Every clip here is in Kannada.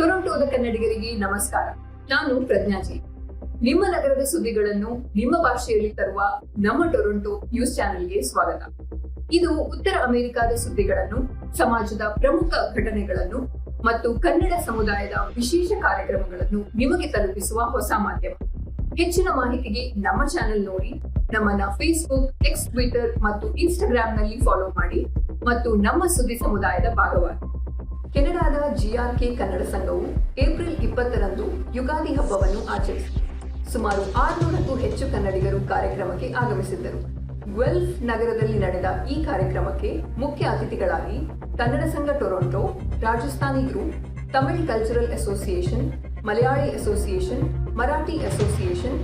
ಟೊರೊಂಟೊದ ಕನ್ನಡಿಗರಿಗೆ ನಮಸ್ಕಾರ. ನಾನು ಪ್ರಜ್ಞಾಜಿ. ನಿಮ್ಮ ನಗರದ ಸುದ್ದಿಗಳನ್ನು ನಿಮ್ಮ ಭಾಷೆಯಲ್ಲಿ ತರುವ ನಮ್ಮ ಟೊರೊಂಟೊ ನ್ಯೂಸ್ ಚಾನೆಲ್ಗೆ ಸ್ವಾಗತ. ಇದು ಉತ್ತರ ಅಮೆರಿಕಾದ ಸುದ್ದಿಗಳನ್ನು, ಸಮಾಜದ ಪ್ರಮುಖ ಘಟನೆಗಳನ್ನು ಮತ್ತು ಕನ್ನಡ ಸಮುದಾಯದ ವಿಶೇಷ ಕಾರ್ಯಕ್ರಮಗಳನ್ನು ನಿಮಗೆ ತಲುಪಿಸುವ ಹೊಸ ಮಾಧ್ಯಮ. ಹೆಚ್ಚಿನ ಮಾಹಿತಿಗೆ ನಮ್ಮ ಚಾನೆಲ್ ನೋಡಿ, ನಮ್ಮನ್ನ ಫೇಸ್ಬುಕ್, ಎಕ್ಸ್, ಟ್ವಿಟರ್ ಮತ್ತು ಇನ್ಸ್ಟಾಗ್ರಾಂನಲ್ಲಿ ಫಾಲೋ ಮಾಡಿ ಮತ್ತು ನಮ್ಮ ಸುದ್ದಿ ಸಮುದಾಯದ ಭಾಗವಾಗಿ. ಕೆನಡಾದ GRK ಕನ್ನಡ ಸಂಘವು ಏಪ್ರಿಲ್ 20ರಂದು ಯುಗಾದಿ ಹಬ್ಬವನ್ನು ಆಚರಿಸಿತು. ಸುಮಾರು 600ಕ್ಕೂ ಹೆಚ್ಚು ಕನ್ನಡಿಗರು ಕಾರ್ಯಕ್ರಮಕ್ಕೆ ಆಗಮಿಸಿದ್ದರು. ಗ್ವೆಲ್ಫ್ ನಗರದಲ್ಲಿ ನಡೆದ ಈ ಕಾರ್ಯಕ್ರಮಕ್ಕೆ ಮುಖ್ಯ ಅತಿಥಿಗಳಾಗಿ Kannada Sangha Toronto, Rajasthani group, Tamil cultural association, Malayali association, Marathi association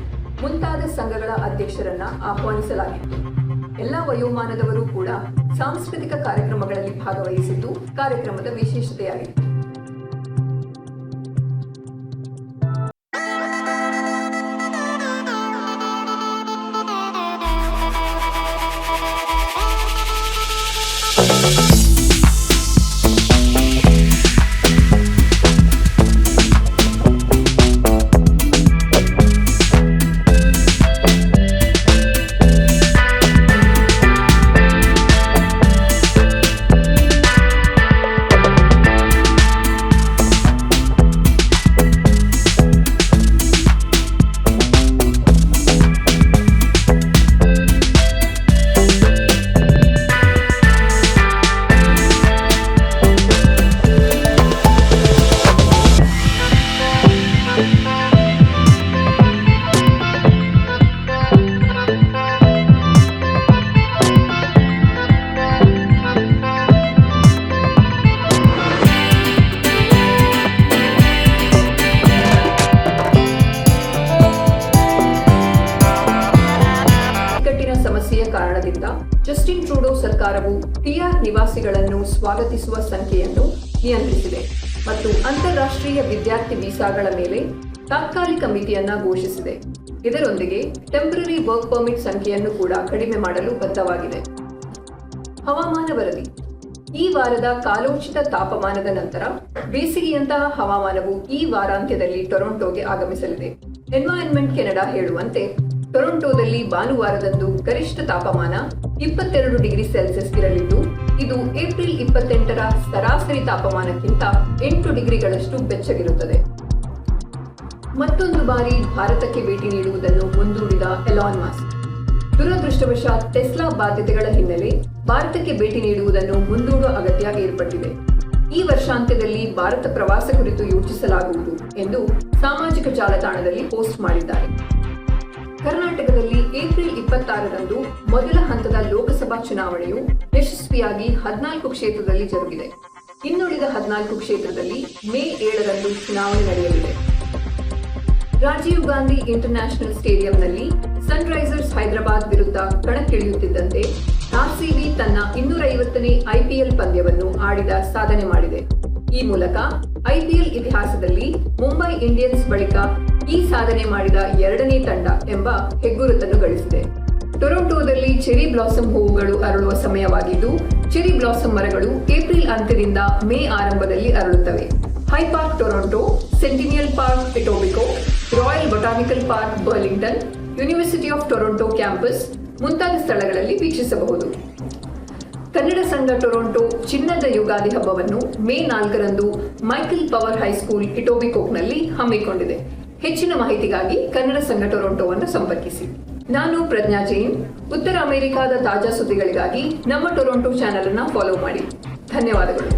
ಮುಂತಾದ ಸಂಘಗಳ ಅಧ್ಯಕ್ಷರನ್ನ ಆಹ್ವಾನಿಸಲಾಗಿತ್ತು. ಎಲ್ಲ ವಯೋಮಾನದವರು ಕೂಡ ಸಾಂಸ್ಕೃತಿಕ ಕಾರ್ಯಕ್ರಮಗಳಲ್ಲಿ ಭಾಗವಹಿಸಿದ್ದು ಕಾರ್ಯಕ್ರಮದ ವಿಶೇಷತೆಯಾಗಿತ್ತು. ಕಾರಣದಿಂದ ಜಸ್ಟಿನ್ ಟ್ರೂಡೋ ಸರ್ಕಾರವು TR ನಿವಾಸಿಗಳನ್ನು ಸ್ವಾಗತಿಸುವ ಸಂಖ್ಯೆಯನ್ನು ನಿಯಂತ್ರಿಸಿದೆ ಮತ್ತು ಅಂತಾರಾಷ್ಟ್ರೀಯ ವಿದ್ಯಾರ್ಥಿ ವೀಸಾಗಳ ಮೇಲೆ ತಾತ್ಕಾಲಿಕ ಮಿತಿಯನ್ನ ಘೋಷಿಸಿದೆ. ಇದರೊಂದಿಗೆ ಟೆಂಪರರಿ ವರ್ಕ್ ಪರ್ಮಿಟ್ ಸಂಖ್ಯೆಯನ್ನು ಕೂಡ ಕಡಿಮೆ ಮಾಡಲು ಬದ್ಧವಾಗಿದೆ. ಹವಾಮಾನ ವರದಿ. ಈ ವಾರದ ಕಾಲೋಚಿತ ತಾಪಮಾನದ ನಂತರ ಬೇಸಿಗೆಯಂತಹ ಹವಾಮಾನವು ಈ ವಾರಾಂತ್ಯದಲ್ಲಿ ಟೊರೊಂಟೊಗೆ ಆಗಮಿಸಲಿದೆ. ಎನ್ವೈರನ್ಮೆಂಟ್ ಕೆನಡಾ ಹೇಳುವಂತೆ ಟೊರೊಂಟೊದಲ್ಲಿ ಭಾನುವಾರದಂದು ಗರಿಷ್ಠ ತಾಪಮಾನ 22 ಡಿಗ್ರಿ ಸೆಲ್ಸಿಯಸ್ ಇರಲಿದ್ದು, ಇದು ಏಪ್ರಿಲ್ 28ರ ಸರಾಸರಿ ತಾಪಮಾನಕ್ಕಿಂತ 8 ಡಿಗ್ರಿಗಳಷ್ಟು ಬೆಚ್ಚಗಿರುತ್ತದೆ. ಮತ್ತೊಂದು ಬಾರಿ ಭಾರತಕ್ಕೆ ಭೇಟಿ ನೀಡುವುದನ್ನು ಮುಂದೂಡಿದ ಎಲಾನ್ ಮಸ್ಕ್. ದುರದೃಷ್ಟವಶಾತ್ ಟೆಸ್ಲಾ ಬಾಧ್ಯತೆಗಳ ಹಿನ್ನೆಲೆ ಭಾರತಕ್ಕೆ ಭೇಟಿ ನೀಡುವುದನ್ನು ಮುಂದೂಡುವ ಅಗತ್ಯ ಏರ್ಪಟ್ಟಿದೆ. ಈ ವರ್ಷಾಂತ್ಯದಲ್ಲಿ ಭಾರತ ಪ್ರವಾಸ ಕುರಿತು ಯೋಚಿಸಲಾಗುವುದು ಎಂದು ಸಾಮಾಜಿಕ ಜಾಲತಾಣದಲ್ಲಿ ಪೋಸ್ಟ್ ಮಾಡಿದ್ದಾರೆ. ಕರ್ನಾಟಕದಲ್ಲಿ ಏಪ್ರಿಲ್ 26ರಂದು ಮೊದಲ ಹಂತದ ಲೋಕಸಭಾ ಚುನಾವಣೆಯು ಯಶಸ್ವಿಯಾಗಿ 14 ಕ್ಷೇತ್ರದಲ್ಲಿ ಜರುಗಿದೆ. ಇನ್ನುಳಿದ 14 ಕ್ಷೇತ್ರದಲ್ಲಿ ಮೇ 7ರಂದು ಚುನಾವಣೆ ನಡೆಯಲಿದೆ. ರಾಜೀವ್ ಗಾಂಧಿ ಇಂಟರ್ನ್ಯಾಷನಲ್ ಸ್ಟೇಡಿಯಂನಲ್ಲಿ ಸನ್ರೈಸರ್ಸ್ ಹೈದರಾಬಾದ್ ವಿರುದ್ಧ ಕಣಕ್ಕಿಳಿಯುತ್ತಿದ್ದಂತೆ RCB ತನ್ನ 250ನೇ IPL ಪಂದ್ಯವನ್ನು ಆಡಿದ ಸಾಧನೆ ಮಾಡಿದೆ. ಈ ಮೂಲಕ IPL ಇತಿಹಾಸದಲ್ಲಿ ಮುಂಬೈ ಇಂಡಿಯನ್ಸ್ ಬಳಿಕ ಈ ಸಾಧನೆ ಮಾಡಿದ 2ನೇ ತಂಡ ಎಂಬ ಹೆಗ್ಗುರುತನ್ನು ಗಳಿಸಿದೆ. ಟೊರೊಂಟೊದಲ್ಲಿ ಚೆರಿ ಬ್ಲಾಸಮ್ ಹೂವುಗಳು ಅರಳುವ ಸಮಯವಾಗಿದ್ದು, ಚೆರಿ ಬ್ಲಾಸಮ್ ಮರಗಳು ಏಪ್ರಿಲ್ ಅಂತ್ಯದಿಂದ ಮೇ ಆರಂಭದಲ್ಲಿ ಅರಳುತ್ತವೆ. High Park Toronto, Centennial Park Etobicoke, Royal Botanical Park Burlington, University of Toronto campus ಮುಂತಾದ ಸ್ಥಳಗಳಲ್ಲಿ ವೀಕ್ಷಿಸಬಹುದು. ಕನ್ನಡ ಸಂಘ ಟೊರೊಂಟೊ ಚಿನ್ನದ ಯುಗಾದಿ ಹಬ್ಬವನ್ನು ಮೇ 4ರಂದು ಮೈಕಲ್ ಪವರ್ ಹೈಸ್ಕೂಲ್ ಇಟೋಬಿಕೋಕ್ನಲ್ಲಿ ಹಮ್ಮಿಕೊಂಡಿದೆ. ಹೆಚ್ಚಿನ ಮಾಹಿತಿಗಾಗಿ ಕನ್ನಡ ಸಂಘ ಟೊರೊಂಟೊವನ್ನು ಸಂಪರ್ಕಿಸಿ. ನಾನು ಪ್ರಜ್ಞಾ ಜೈನ್. ಉತ್ತರ ಅಮೆರಿಕಾದ ತಾಜಾ ಸುದ್ದಿಗಳಿಗಾಗಿ ನಮ್ಮ ಟೊರೊಂಟೊ ಚಾನೆಲ್ ಅನ್ನು ಫಾಲೋ ಮಾಡಿ. ಧನ್ಯವಾದಗಳು.